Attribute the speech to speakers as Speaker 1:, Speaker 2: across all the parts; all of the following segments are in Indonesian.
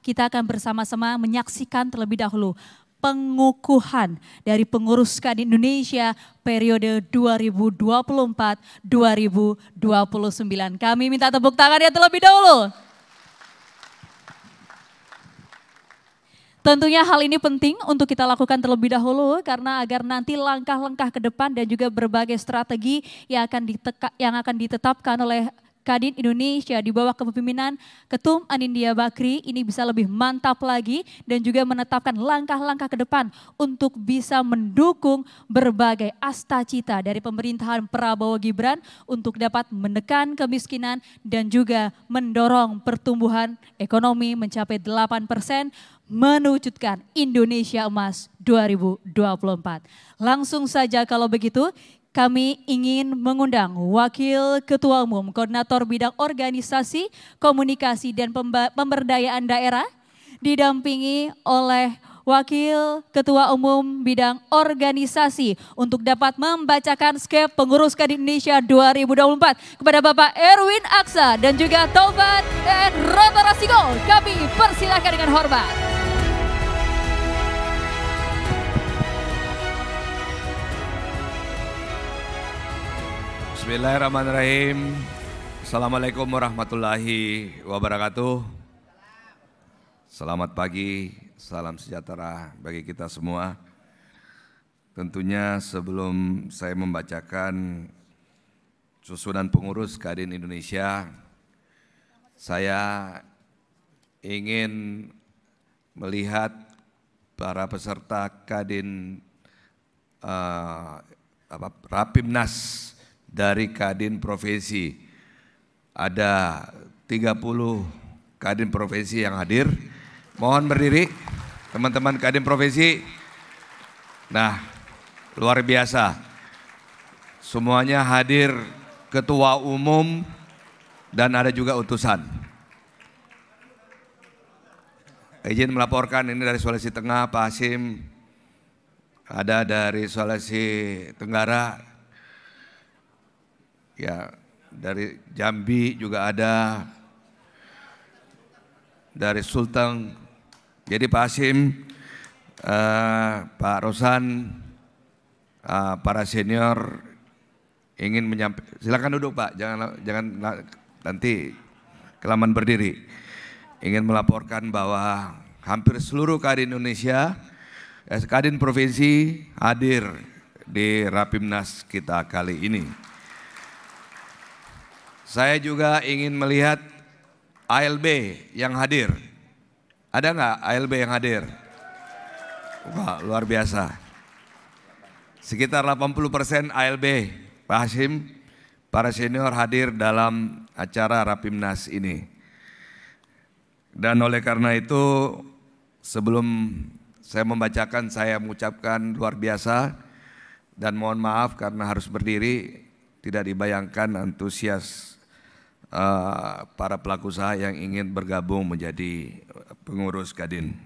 Speaker 1: kita akan bersama-sama menyaksikan terlebih dahulu pengukuhan dari pengurus Kadin Indonesia periode 2024-2029. Kami minta tepuk tangan ya terlebih dahulu. Tentunya hal ini penting untuk kita lakukan terlebih dahulu karena agar nanti langkah-langkah ke depan dan juga berbagai strategi yang akan ditetapkan oleh Kadin Indonesia di bawah kepemimpinan Ketum Anindya Bakri ini bisa lebih mantap lagi dan juga menetapkan langkah-langkah ke depan untuk bisa mendukung berbagai asta-cita dari pemerintahan Prabowo Gibran untuk dapat menekan kemiskinan dan juga mendorong pertumbuhan ekonomi mencapai 8%, mewujudkan Indonesia Emas 2024. Langsung saja kalau begitu, kami ingin mengundang Wakil Ketua Umum Koordinator Bidang Organisasi, Komunikasi dan Pemberdayaan Daerah didampingi oleh Wakil Ketua Umum Bidang Organisasi untuk dapat membacakan skep pengurus Kadin Indonesia 2024 kepada Bapak Erwin Aksa dan juga Taufan dan Rotarasigo. Kami persilahkan dengan hormat.
Speaker 2: Bismillahirrahmanirrahim. Assalamualaikum warahmatullahi wabarakatuh. Selamat pagi, salam sejahtera bagi kita semua. Tentunya sebelum saya membacakan susunan pengurus Kadin Indonesia, saya ingin melihat para peserta Kadin Rapimnas dari Kadin Provinsi. Ada 30 Kadin Provinsi yang hadir. Mohon berdiri teman-teman Kadin Provinsi. Nah, luar biasa. Semuanya hadir, ketua umum dan ada juga utusan. Izin melaporkan ini dari Sulawesi Tengah, Pak Hasim. Ada dari Sulawesi Tenggara. Ya, dari Jambi juga ada, dari Sulteng. Jadi Pak Hasim, Pak Rosan, para senior ingin menyampaikan. Silakan duduk Pak, jangan nanti kelamaan berdiri. Ingin melaporkan bahwa hampir seluruh Kadin Indonesia, Kadin Provinsi hadir di Rapimnas kita kali ini. Saya juga ingin melihat ALB yang hadir. Ada nggak ALB yang hadir? Wah, luar biasa. Sekitar 80% ALB, Pak Hasim, para senior hadir dalam acara Rapimnas ini. Dan oleh karena itu, sebelum saya membacakan, saya mengucapkan luar biasa dan mohon maaf karena harus berdiri, tidak dibayangkan antusias para pelaku usaha yang ingin bergabung menjadi pengurus Kadin.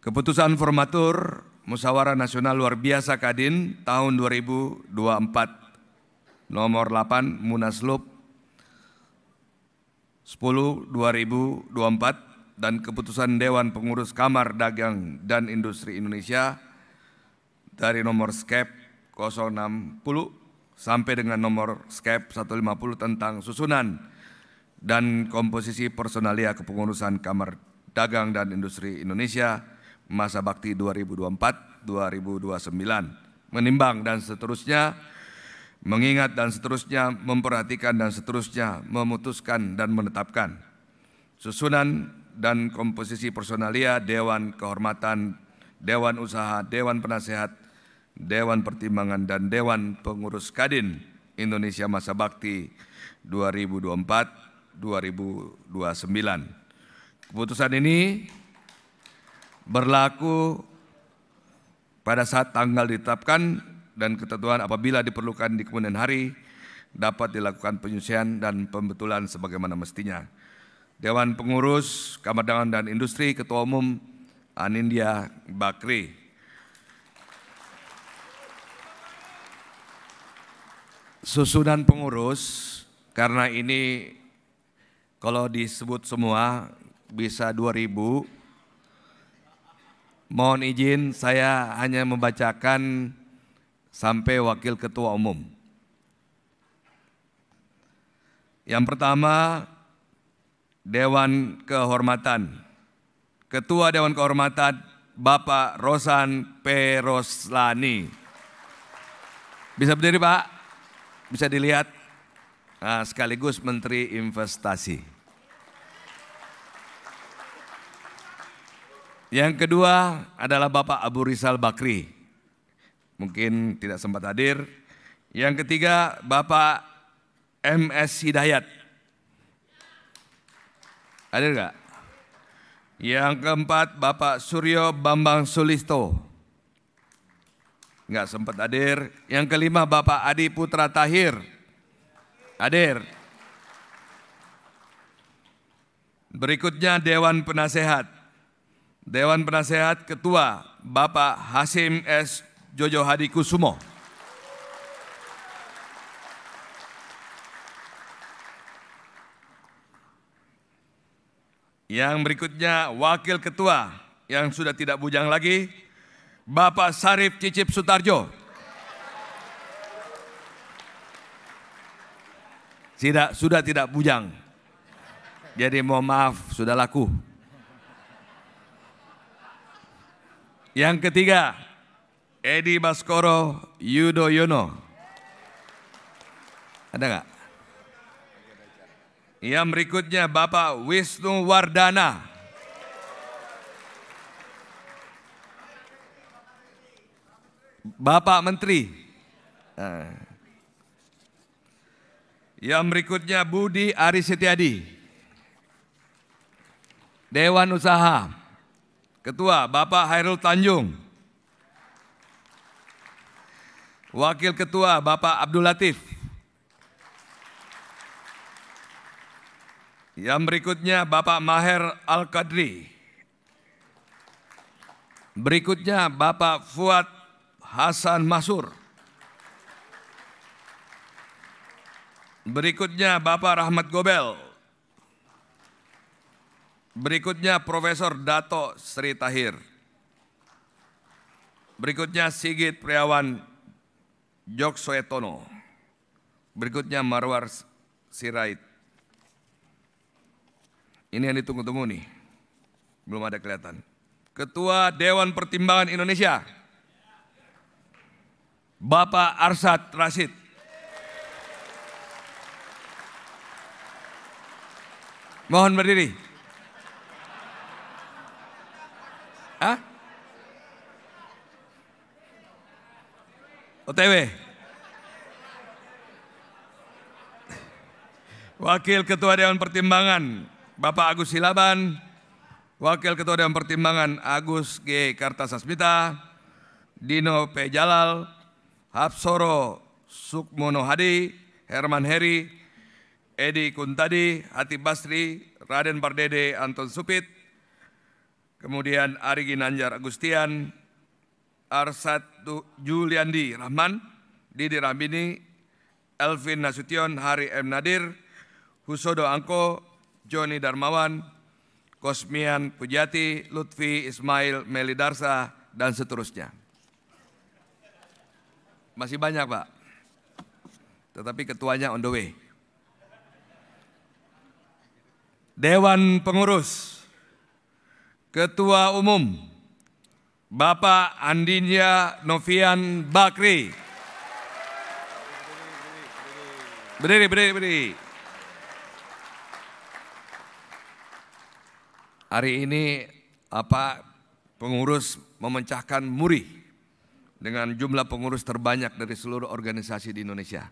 Speaker 2: Keputusan Formatur Musyawarah Nasional Luar Biasa Kadin tahun 2024 nomor 8 Munaslup 10/2024 dan keputusan Dewan Pengurus Kamar Dagang dan Industri Indonesia dari nomor skep 060 sampai dengan nomor skep 150 tentang susunan dan komposisi personalia kepengurusan Kamar Dagang dan Industri Indonesia masa bakti 2024-2029, menimbang dan seterusnya, mengingat dan seterusnya, memperhatikan dan seterusnya, memutuskan dan menetapkan susunan dan komposisi personalia Dewan Kehormatan, Dewan Usaha, Dewan Penasehat, Dewan Pertimbangan dan Dewan Pengurus Kadin Indonesia masa bakti 2024-2029. Keputusan ini berlaku pada saat tanggal ditetapkan dan ketentuan apabila diperlukan di kemudian hari dapat dilakukan penyelesaian dan pembetulan sebagaimana mestinya. Dewan Pengurus Kamar Dagang dan Industri, Ketua Umum Anindya Bakri. Susunan pengurus, karena ini Kalau disebut semua bisa 2000. Mohon izin saya hanya membacakan sampai Wakil Ketua Umum. Yang pertama, Dewan Kehormatan. Ketua Dewan Kehormatan Bapak Rosan P. Roslani. Bisa berdiri Pak? Bisa dilihat? Nah, sekaligus Menteri Investasi. Yang kedua adalah Bapak Abu Rizal Bakri. Mungkin tidak sempat hadir. Yang ketiga Bapak MS Hidayat. Hadir enggak? Yang keempat Bapak Suryo Bambang Sulisto. Enggak sempat hadir. Yang kelima Bapak Adi Putra Tahir. Hadir. Berikutnya Dewan Penasehat. Dewan Penasehat Ketua Bapak Hasim S. Jojo Hadi Kusumo. Yang berikutnya Wakil Ketua yang sudah tidak bujang lagi, Bapak Sarif Cicip Sutarjo. Sudah tidak bujang. Jadi mohon maaf, sudah laku. Yang ketiga, Edi Baskoro Yudhoyono. Ada nggak? Yang berikutnya Bapak Wisnu Wardana. Bapak Menteri. Yang berikutnya Budi Aris Setiadi. Dewan Usaha. Ketua Bapak Hairul Tanjung. Wakil Ketua Bapak Abdul Latif. Yang berikutnya Bapak Maher Al-Qadri. Berikutnya Bapak Fuad Hasan Masur. Berikutnya Bapak Rahmat Gobel. Berikutnya Profesor Dato Sri Tahir. Berikutnya Sigit Priawan Joksoetono. Berikutnya Marwar Sirait. Ini yang ditunggu-tunggu nih. Belum ada kelihatan. Ketua Dewan Pertimbangan Indonesia. Bapak Arsyad Rashid. Mohon berdiri. Hah? OTW. Wakil Ketua Dewan Pertimbangan Bapak Agus Silaban. Wakil Ketua Dewan Pertimbangan Agus G. Kartasasmita. Dino P. Jalal. Hapsoro Sukmono Hadi. Herman Heri. Edi Kuntadi. Hatip Basri. Raden Pardede Anton Supit. Kemudian Ari Ginanjar Agustian. Arsad Juliandi Rahman. Didi Rahmini. Elvin Nasution. Hari M. Nadir. Husodo Angko. Joni Darmawan, Kosmian Pujati, Lutfi Ismail Melidarsa, dan seterusnya. Masih banyak Pak, tetapi ketuanya on the way. Dewan Pengurus, Ketua Umum, Bapak Andinya Novian Bakri. Berdiri. Hari ini pengurus memecahkan muri dengan jumlah pengurus terbanyak dari seluruh organisasi di Indonesia.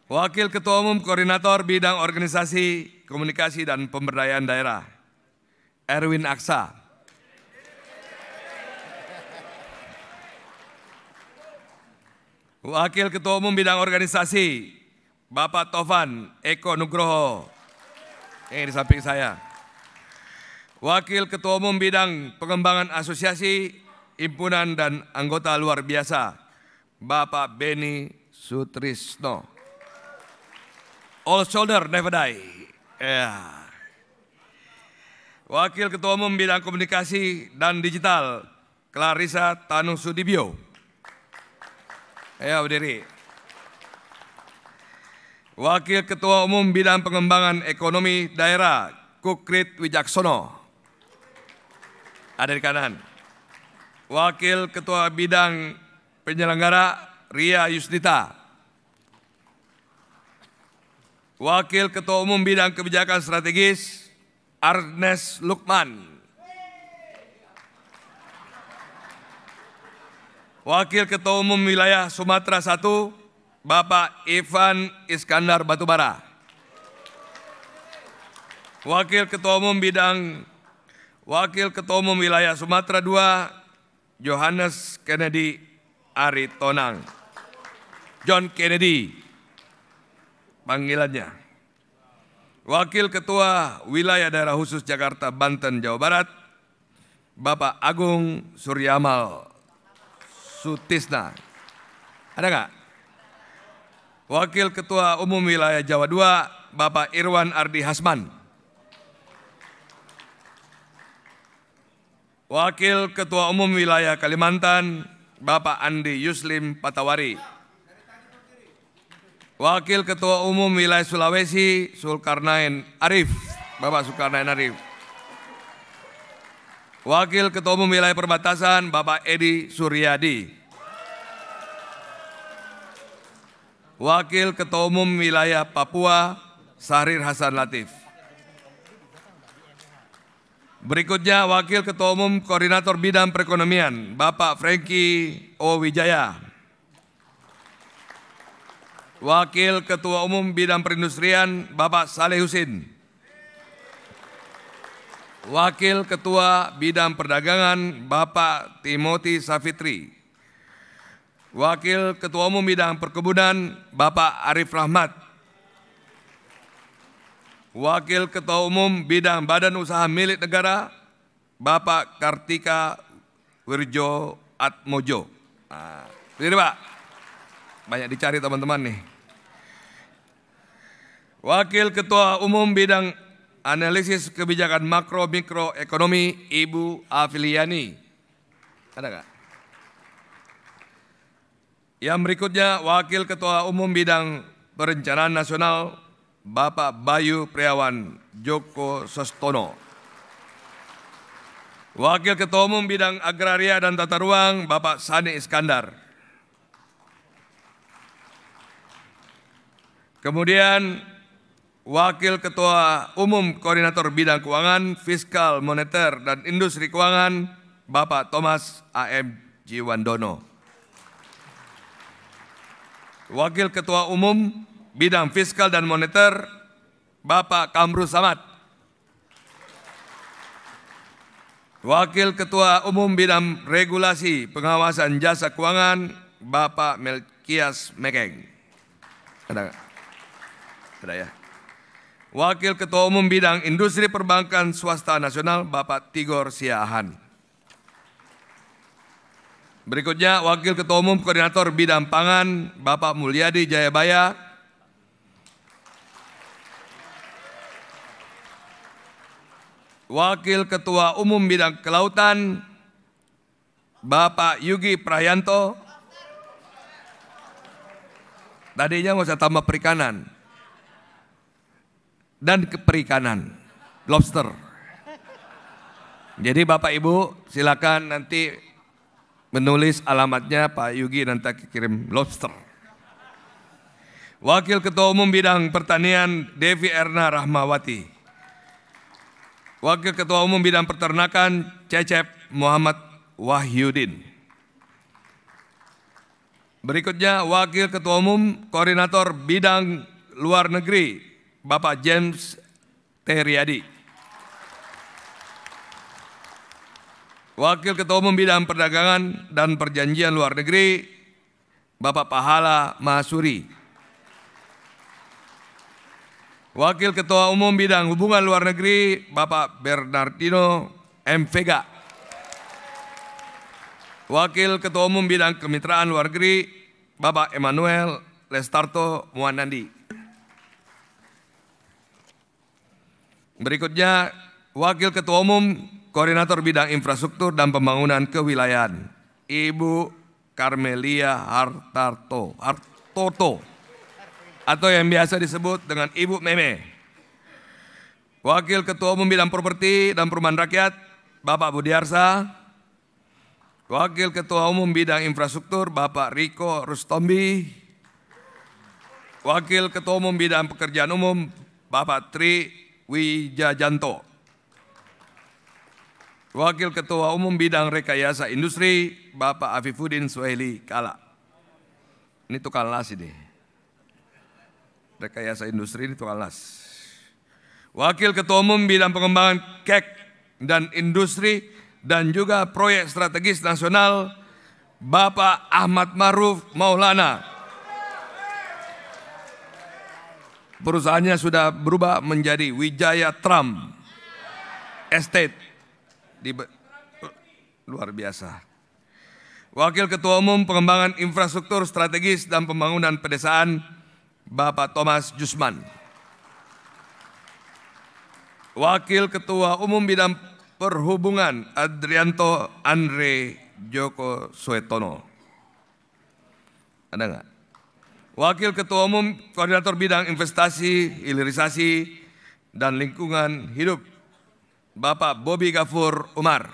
Speaker 2: Wakil Ketua Umum Koordinator Bidang Organisasi, Komunikasi dan Pemberdayaan Daerah, Erwin Aksa. Wakil Ketua Umum Bidang Organisasi, Bapak Tovan Eko Nugroho. Ini di samping saya. Wakil Ketua Umum Bidang Pengembangan Asosiasi, Himpunan dan Anggota Luar Biasa, Bapak Beni Sutrisno. All shoulder never die. Ya. Wakil Ketua Umum Bidang Komunikasi dan Digital, Clarissa Tanu Sudibyo. Ayo berdiri. Wakil Ketua Umum Bidang Pengembangan Ekonomi Daerah, Kukrit Wijaksono. Ada di kanan. Wakil Ketua Bidang Penyelenggara, Ria Yusdita. Wakil Ketua Umum Bidang Kebijakan Strategis, Arnes Lukman. Wakil Ketua Umum Wilayah Sumatera I, Bapak Ivan Iskandar Batubara. Wakil Ketua Umum Wilayah Sumatera II, Johannes Kennedy Aritonang. John Kennedy panggilannya. Wakil Ketua Wilayah Daerah Khusus Jakarta, Banten, Jawa Barat, Bapak Agung Suryamal Sutisna. Ada nggak? Wakil Ketua Umum Wilayah Jawa II, Bapak Irwan Ardi Hasman. Wakil Ketua Umum Wilayah Kalimantan, Bapak Andi Yuslim Patawari. Wakil Ketua Umum Wilayah Sulawesi, Zulkarnain Arif, Bapak Zulkarnain Arif. Wakil Ketua Umum Wilayah Perbatasan, Bapak Edi Suryadi. Wakil Ketua Umum Wilayah Papua, Syahrir Hasan Latif. Berikutnya Wakil Ketua Umum Koordinator Bidang Perekonomian, Bapak Franky O. Wijaya. Wakil Ketua Umum Bidang Perindustrian, Bapak Saleh Husin. Wakil Ketua Bidang Perdagangan, Bapak Timothy Safitri. Wakil Ketua Umum Bidang Perkebunan, Bapak Arif Rahmat. Wakil Ketua Umum Bidang Badan Usaha Milik Negara, Bapak Kartika Wirjo Atmojo. Ini Pak, banyak dicari teman-teman nih. Wakil Ketua Umum Bidang Analisis Kebijakan Makro Mikro Ekonomi, Ibu Afiliani. Ada nggak? Yang berikutnya Wakil Ketua Umum Bidang Perencanaan Nasional, Bapak Bayu Priawan Joko Sostono. Wakil Ketua Umum Bidang Agraria dan Tata Ruang, Bapak Sani Iskandar. Kemudian Wakil Ketua Umum Koordinator Bidang Keuangan, Fiskal, Moneter, dan Industri Keuangan, Bapak Thomas A.M. Jiwandono. Wakil Ketua Umum Bidang Fiskal dan Moneter, Bapak Kamru Samad. Wakil Ketua Umum Bidang Regulasi Pengawasan Jasa Keuangan, Bapak Melkias Mekeng. Ada ya. Wakil Ketua Umum Bidang Industri Perbankan Swasta Nasional, Bapak Tigor Siahan. Berikutnya Wakil Ketua Umum Koordinator Bidang Pangan, Bapak Mulyadi Jayabaya. Wakil Ketua Umum Bidang Kelautan, Bapak Yugi Prayanto. Tadinya nggak usah tambah perikanan. Dan keperikanan, lobster. Jadi Bapak Ibu silakan nanti menulis alamatnya Pak Yugi, nanti kirim lobster. Wakil Ketua Umum Bidang Pertanian, Devi Erna Rahmawati. Wakil Ketua Umum Bidang Peternakan, Cecep Muhammad Wahyudin. Berikutnya Wakil Ketua Umum Koordinator Bidang Luar Negeri, Bapak James Teriadi. Wakil Ketua Umum Bidang Perdagangan dan Perjanjian Luar Negeri, Bapak Pahala Mahsuri. Wakil Ketua Umum Bidang Hubungan Luar Negeri, Bapak Bernardino M. Vega. Wakil Ketua Umum Bidang Kemitraan Luar Negeri, Bapak Emmanuel Lestarto Muanandi. Berikutnya, Wakil Ketua Umum Koordinator Bidang Infrastruktur dan Pembangunan Kewilayahan, Ibu Karmelia Hartarto atau yang biasa disebut dengan Ibu Meme. Wakil Ketua Umum Bidang Properti dan Perumahan Rakyat, Bapak Budiarsa. Wakil Ketua Umum Bidang Infrastruktur, Bapak Riko Rustombi. Wakil Ketua Umum Bidang Pekerjaan Umum, Bapak Tri Wijajanto. Wakil Ketua Umum Bidang Rekayasa Industri, Bapak Afifuddin Suhaili Kala. Ini tukang las ini. Rekayasa Industri ini tukang las. Wakil Ketua Umum Bidang Pengembangan KEK dan Industri dan juga Proyek Strategis Nasional, Bapak Ahmad Maruf Maulana. Perusahaannya sudah berubah menjadi Wijaya Trump Estate. Luar biasa. Wakil Ketua Umum Pengembangan Infrastruktur Strategis dan Pembangunan Pedesaan, Bapak Thomas Jusman. Wakil Ketua Umum Bidang Perhubungan, Adrianto Andre Joko Suetono. Ada nggak? Wakil Ketua Umum Koordinator Bidang Investasi, Hilirisasi, dan Lingkungan Hidup, Bapak Bobby Gafur Umar.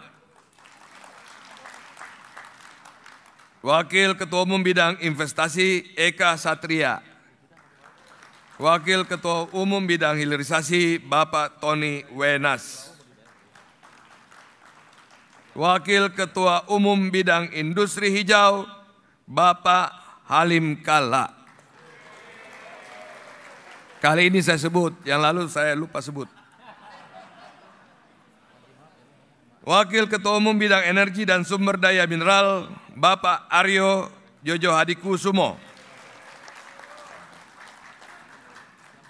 Speaker 2: Wakil Ketua Umum Bidang Investasi, Eka Satria. Wakil Ketua Umum Bidang Hilirisasi, Bapak Tony Wenas. Wakil Ketua Umum Bidang Industri Hijau, Bapak Halim Kala. Kali ini saya sebut, yang lalu saya lupa sebut. Wakil Ketua Umum Bidang Energi dan Sumber Daya Mineral, Bapak Aryo Jojo Hadikusumo.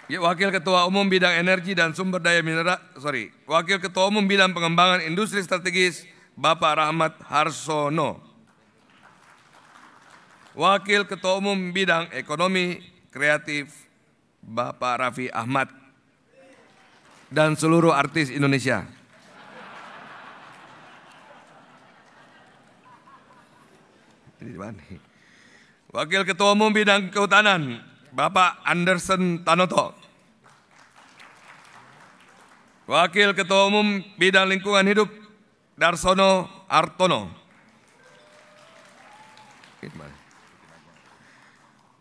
Speaker 2: Wakil Ketua Umum Bidang Energi dan Sumber Daya Mineral, Wakil Ketua Umum Bidang Pengembangan Industri Strategis, Bapak Rahmat Harsono. Wakil Ketua Umum Bidang Ekonomi Kreatif, Bapak Raffi Ahmad, dan seluruh artis Indonesia. Wakil Ketua Umum Bidang Kehutanan, Bapak Anderson Tanoto. Wakil Ketua Umum Bidang Lingkungan Hidup, Darsono Artono.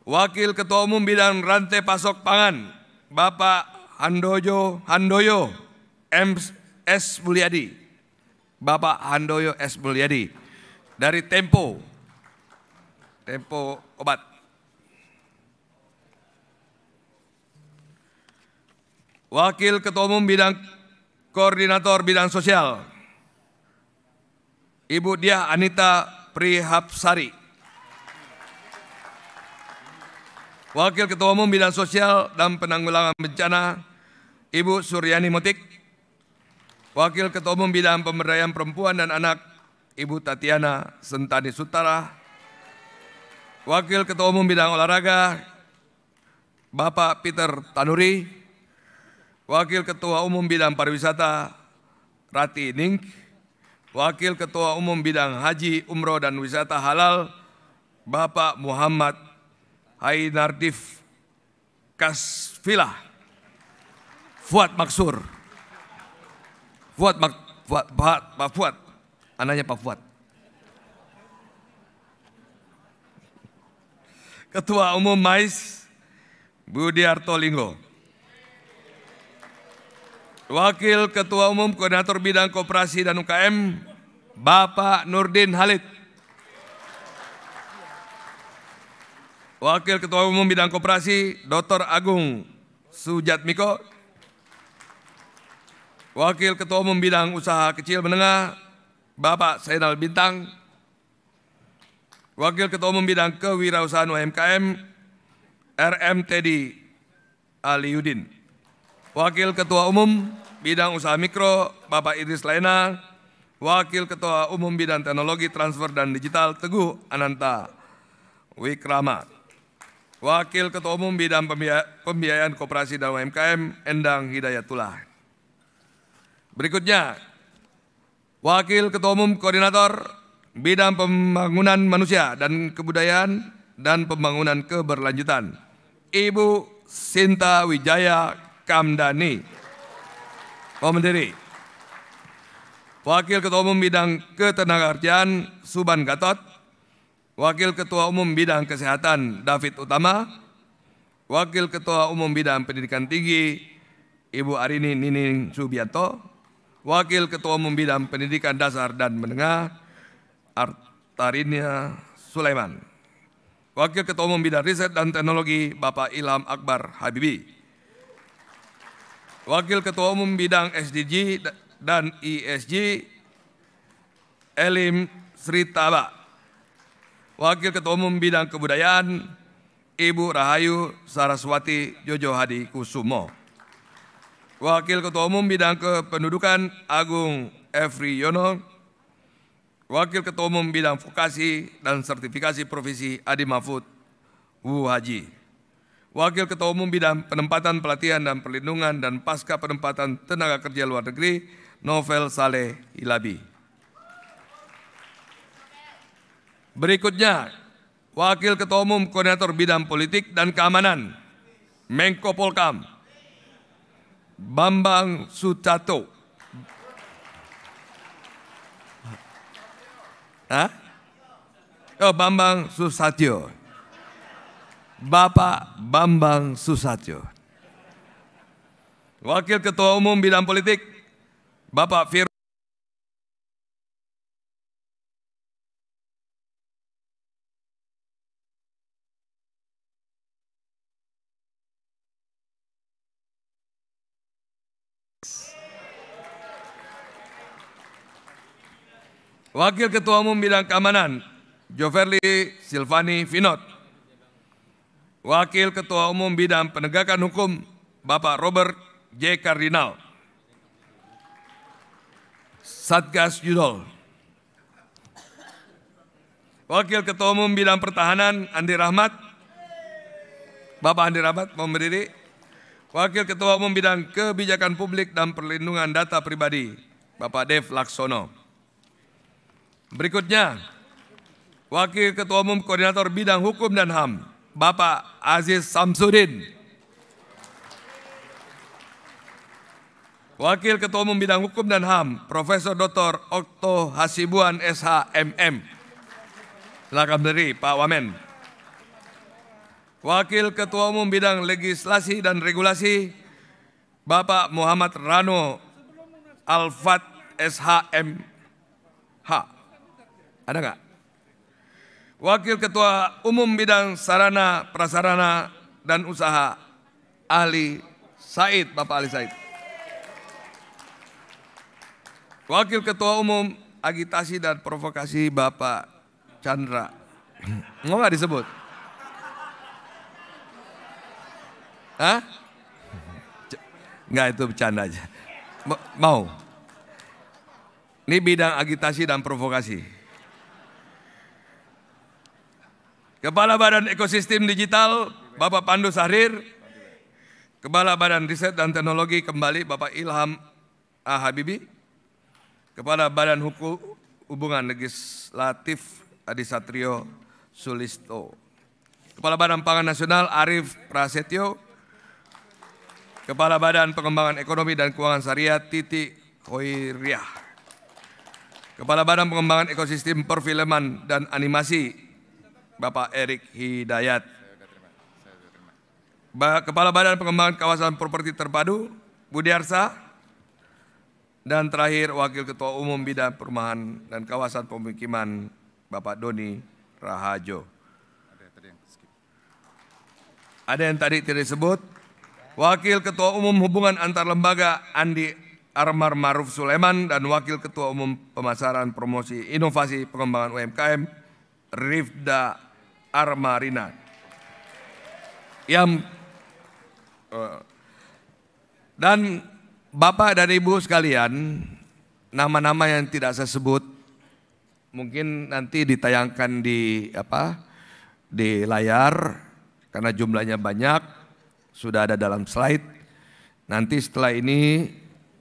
Speaker 2: Wakil Ketua Umum Bidang Rantai Pasok Pangan, Bapak Handoyo S. Mulyadi. Bapak Handoyo S. Mulyadi dari Tempo Obat. Wakil Ketua Umum Bidang Koordinator Bidang Sosial, Ibu Diah Anita Prihapsari. Wakil Ketua Umum Bidang Sosial dan Penanggulangan Bencana, Ibu Suryani Motik. Wakil Ketua Umum Bidang Pemberdayaan Perempuan dan Anak, Ibu Tatiana Sentani Sutara. Wakil Ketua Umum Bidang Olahraga, Bapak Peter Tanuri. Wakil Ketua Umum Bidang Pariwisata, Rati Ning. Wakil Ketua Umum Bidang Haji, Umroh dan Wisata Halal, Bapak Muhammad Hainardif Kasfilah. Fuad Maksur. Pak Fuad. Anaknya Pak Fuad. Ketua Umum MAIS, Budiarto Linggo. Wakil Ketua Umum Koordinator Bidang Koperasi dan UKM, Bapak Nurdin Halid. Wakil Ketua Umum Bidang Koperasi, Dr. Agung Sujatmiko. Wakil Ketua Umum Bidang Usaha Kecil Menengah, Bapak Zainal Bintang. Wakil Ketua Umum Bidang Kewirausahaan UMKM, RM Teddy Aliudin. Wakil Ketua Umum Bidang Usaha Mikro, Bapak Idris Laena. Wakil Ketua Umum Bidang Teknologi Transfer dan Digital, Teguh Ananta Wikrama. Wakil Ketua Umum Bidang Pembiayaan Koperasi dan UMKM, Endang Hidayatullah. Berikutnya, Wakil Ketua Umum Koordinator Bidang Pembangunan Manusia dan Kebudayaan dan Pembangunan Keberlanjutan, Ibu Sinta Wijaya Kamdani. Mohon berdiri. Wakil Ketua Umum Bidang Ketenagakerjaan Suban Gatot, Wakil Ketua Umum Bidang Kesehatan David Utama, Wakil Ketua Umum Bidang Pendidikan Tinggi Ibu Arini Nining Subianto, Wakil Ketua Umum Bidang Pendidikan Dasar dan Menengah Artarinia Sulaiman, Wakil Ketua Umum Bidang Riset dan Teknologi Bapak Ilham Akbar Habibi, Wakil Ketua Umum Bidang SDG dan ESG Elim Sritaba, Wakil Ketua Umum Bidang Kebudayaan Ibu Rahayu Saraswati Jojo Hadi Kusumo, Wakil Ketua Umum Bidang Kependudukan Agung Efri Yono, Wakil Ketua Umum Bidang Vokasi dan Sertifikasi Profesi Adi Mahfud Wu Haji, Wakil Ketua Umum Bidang Penempatan Pelatihan dan Perlindungan dan Pasca Penempatan Tenaga Kerja Luar Negeri Novel Saleh Ilabi. Berikutnya, Wakil Ketua Umum Koordinator Bidang Politik dan Keamanan Menko Polkam Bambang Sucato. Bambang Susatyo. Bapak Bambang Susatyo. Wakil Ketua Umum Bidang Politik Bapak Fir. Wakil Ketua Umum Bidang Keamanan Joverly Silvani Vinod. Wakil Ketua Umum Bidang Penegakan Hukum Bapak Robert J. Kardinal. Satgas Yudol. Wakil Ketua Umum Bidang Pertahanan Andi Rahmat. Bapak Andi Rahmat mau berdiri. Wakil Ketua Umum Bidang Kebijakan Publik dan Perlindungan Data Pribadi Bapak Dev Laksono. Berikutnya, Wakil Ketua Umum Koordinator Bidang Hukum dan HAM, Bapak Aziz Samsudin. Wakil Ketua Umum Bidang Hukum dan HAM, Profesor Dr. Okto Hasibuan SHMM. Silakan berdiri, Pak Wamen. Wakil Ketua Umum Bidang Legislasi dan Regulasi, Bapak Muhammad Rano Alfat SHMH. Ada nggak? Wakil Ketua Umum Bidang Sarana, Prasarana, dan Usaha Ali Said, Bapak Ali Said. Wakil Ketua Umum Agitasi dan Provokasi Bapak Chandra. Mau nggak disebut? Hah? Nggak, itu bercanda aja. Mau? Ini bidang agitasi dan provokasi. Kepala Badan Ekosistem Digital Bapak Pandu Sahrir. Kepala Badan Riset dan Teknologi kembali Bapak Ilham A. Habibi. Kepala Badan Hubungan Legislatif Adi Satrio Sulisto. Kepala Badan Pangan Nasional Arif Prasetyo. Kepala Badan Pengembangan Ekonomi dan Keuangan Syariah Titi Hoiriah. Kepala Badan Pengembangan Ekosistem Perfilman dan Animasi Bapak Erik Hidayat. Kepala Badan Pengembangan Kawasan Properti Terpadu Budiarsa. Dan terakhir Wakil Ketua Umum Bidang Perumahan dan Kawasan Pemukiman Bapak Doni Rahajo. Ada yang tadi tidak disebut. Wakil Ketua Umum Hubungan Antar Lembaga Andi Armar Maruf Sulaiman dan Wakil Ketua Umum Pemasaran Promosi Inovasi Pengembangan UMKM Rifda Armarina. Dan Bapak dan Ibu sekalian, nama-nama yang tidak saya sebut mungkin nanti ditayangkan di layar karena jumlahnya banyak, sudah ada dalam slide. Nanti setelah ini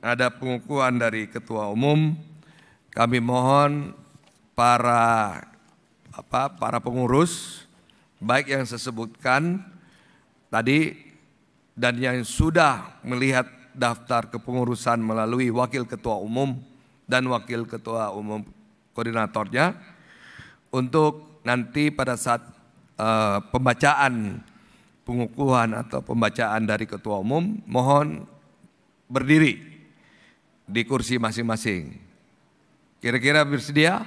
Speaker 2: ada pengukuhan dari Ketua Umum. Kami mohon para pengurus, baik yang saya sebutkan tadi dan yang sudah melihat daftar kepengurusan melalui Wakil Ketua Umum dan Wakil Ketua Umum koordinatornya, untuk nanti pada saat pembacaan pengukuhan atau pembacaan dari Ketua Umum, mohon berdiri di kursi masing-masing. Kira-kira bersedia?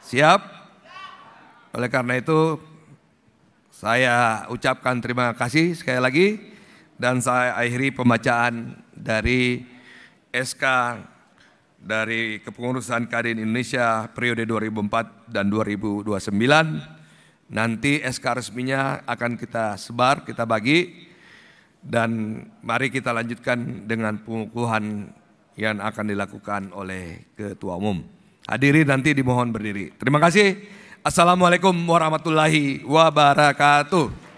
Speaker 2: Siap? Oleh karena itu, saya ucapkan terima kasih sekali lagi dan saya akhiri pembacaan dari SK dari Kepengurusan Kadin Indonesia periode 2004 dan 2029. Nanti SK resminya akan kita sebar, kita bagi, dan mari kita lanjutkan dengan pengukuhan yang akan dilakukan oleh Ketua Umum. Hadirin nanti dimohon berdiri. Terima kasih. Assalamualaikum warahmatullahi wabarakatuh.